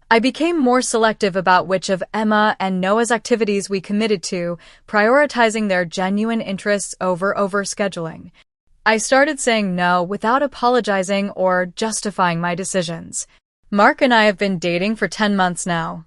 Speaker 1: I became more selective about which of Emma and Noah's activities we committed to, prioritizing their genuine interests over overscheduling. I started saying no without apologizing or justifying my decisions. Mark and I have been dating for 10 months now.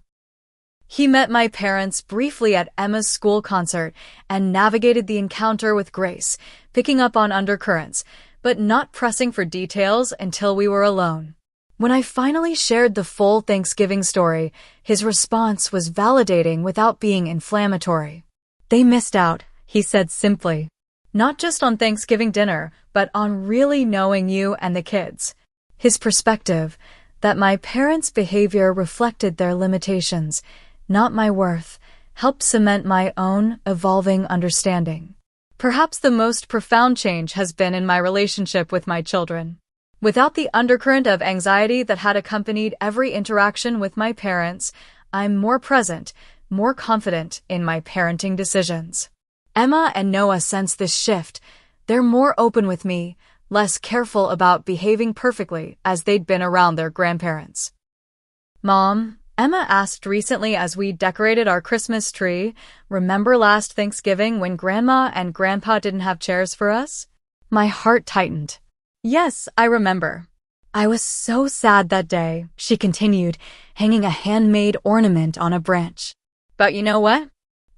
Speaker 1: He met my parents briefly at Emma's school concert and navigated the encounter with grace, picking up on undercurrents, but not pressing for details until we were alone. When I finally shared the full Thanksgiving story, his response was validating without being inflammatory. They missed out, he said simply. Not just on Thanksgiving dinner, but on really knowing you and the kids. His perspective, that my parents' behavior reflected their limitations, not my worth, helped cement my own evolving understanding. Perhaps the most profound change has been in my relationship with my children. Without the undercurrent of anxiety that had accompanied every interaction with my parents, I'm more present, more confident in my parenting decisions. Emma and Noah sense this shift. They're more open with me, less careful about behaving perfectly as they'd been around their grandparents. Mom, Emma asked recently as we decorated our Christmas tree, remember last Thanksgiving when Grandma and Grandpa didn't have chairs for us? My heart tightened. Yes, I remember. I was so sad that day, she continued, hanging a handmade ornament on a branch. But you know what?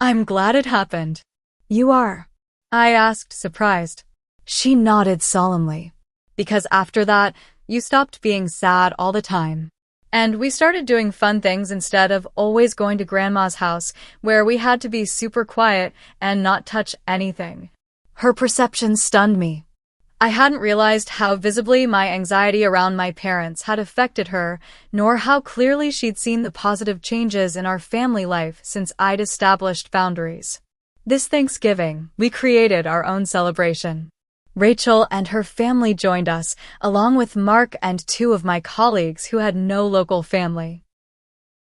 Speaker 1: I'm glad it happened. You are? I asked, surprised. She nodded solemnly. Because after that, you stopped being sad all the time. And we started doing fun things instead of always going to Grandma's house, where we had to be super quiet and not touch anything. Her perception stunned me. I hadn't realized how visibly my anxiety around my parents had affected her, nor how clearly she'd seen the positive changes in our family life since I'd established boundaries. This Thanksgiving, we created our own celebration. Rachel and her family joined us, along with Mark and two of my colleagues who had no local family.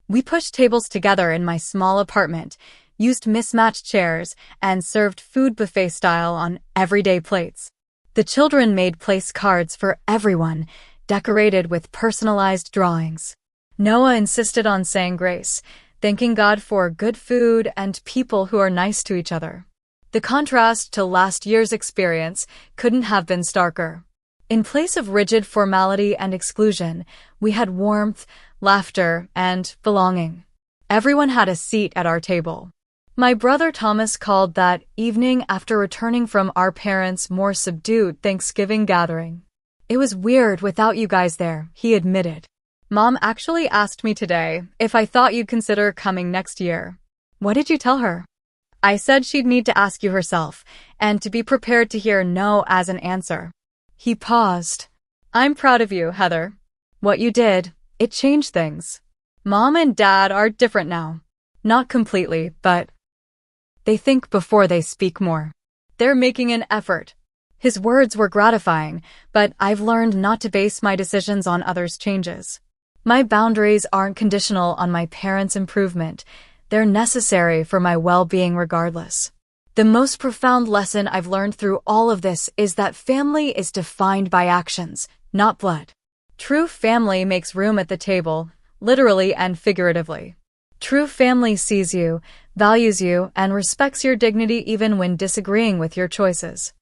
Speaker 1: We pushed tables together in my small apartment, used mismatched chairs, and served food buffet style on everyday plates. The children made place cards for everyone, decorated with personalized drawings. Noah insisted on saying grace, thanking God for good food and people who are nice to each other. The contrast to last year's experience couldn't have been starker. In place of rigid formality and exclusion, we had warmth, laughter, and belonging. Everyone had a seat at our table. My brother Thomas called that evening after returning from our parents' more subdued Thanksgiving gathering. "It was weird without you guys there," he admitted. "Mom actually asked me today if I thought you'd consider coming next year." "What did you tell her?" "I said she'd need to ask you herself, and to be prepared to hear no as an answer." He paused. "I'm proud of you, Heather. What you did, it changed things. Mom and Dad are different now. Not completely, but they think before they speak more. They're making an effort." His words were gratifying, but I've learned not to base my decisions on others' changes. My boundaries aren't conditional on my parents' improvement. They're necessary for my well-being regardless. The most profound lesson I've learned through all of this is that family is defined by actions, not blood. True family makes room at the table, literally and figuratively. True family sees you, values you, and respects your dignity even when disagreeing with your choices.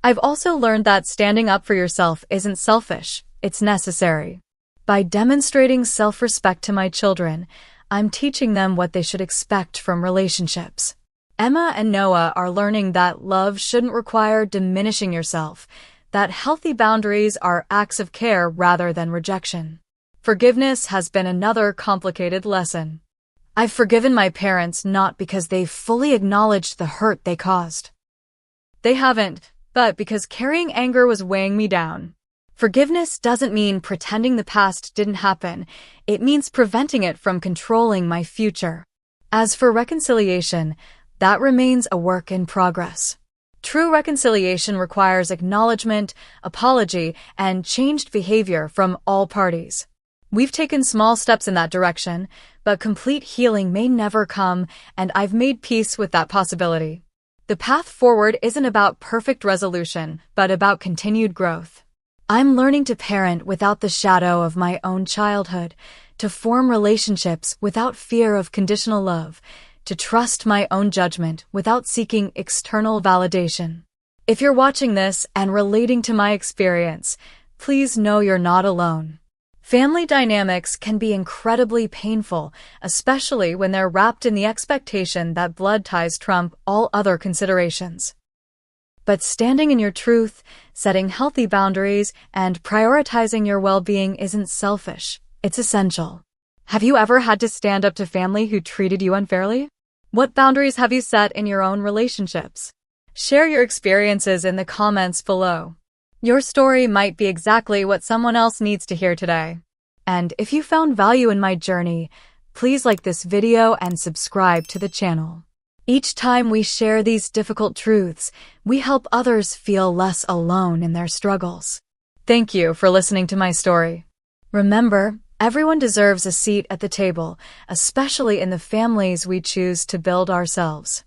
Speaker 1: I've also learned that standing up for yourself isn't selfish, it's necessary. By demonstrating self-respect to my children, I'm teaching them what they should expect from relationships. Emma and Noah are learning that love shouldn't require diminishing yourself, that healthy boundaries are acts of care rather than rejection. Forgiveness has been another complicated lesson. I've forgiven my parents not because they've fully acknowledged the hurt they caused. They haven't, but because carrying anger was weighing me down. Forgiveness doesn't mean pretending the past didn't happen. It means preventing it from controlling my future. As for reconciliation, that remains a work in progress. True reconciliation requires acknowledgement, apology, and changed behavior from all parties. We've taken small steps in that direction, but complete healing may never come, and I've made peace with that possibility. The path forward isn't about perfect resolution, but about continued growth. I'm learning to parent without the shadow of my own childhood, to form relationships without fear of conditional love, to trust my own judgment without seeking external validation. If you're watching this and relating to my experience, please know you're not alone. Family dynamics can be incredibly painful, especially when they're wrapped in the expectation that blood ties trump all other considerations. But standing in your truth, setting healthy boundaries, and prioritizing your well-being isn't selfish, it's essential. Have you ever had to stand up to family who treated you unfairly? What boundaries have you set in your own relationships? Share your experiences in the comments below. Your story might be exactly what someone else needs to hear today. And if you found value in my journey, please like this video and subscribe to the channel. Each time we share these difficult truths, we help others feel less alone in their struggles. Thank you for listening to my story. Remember, everyone deserves a seat at the table, especially in the families we choose to build ourselves.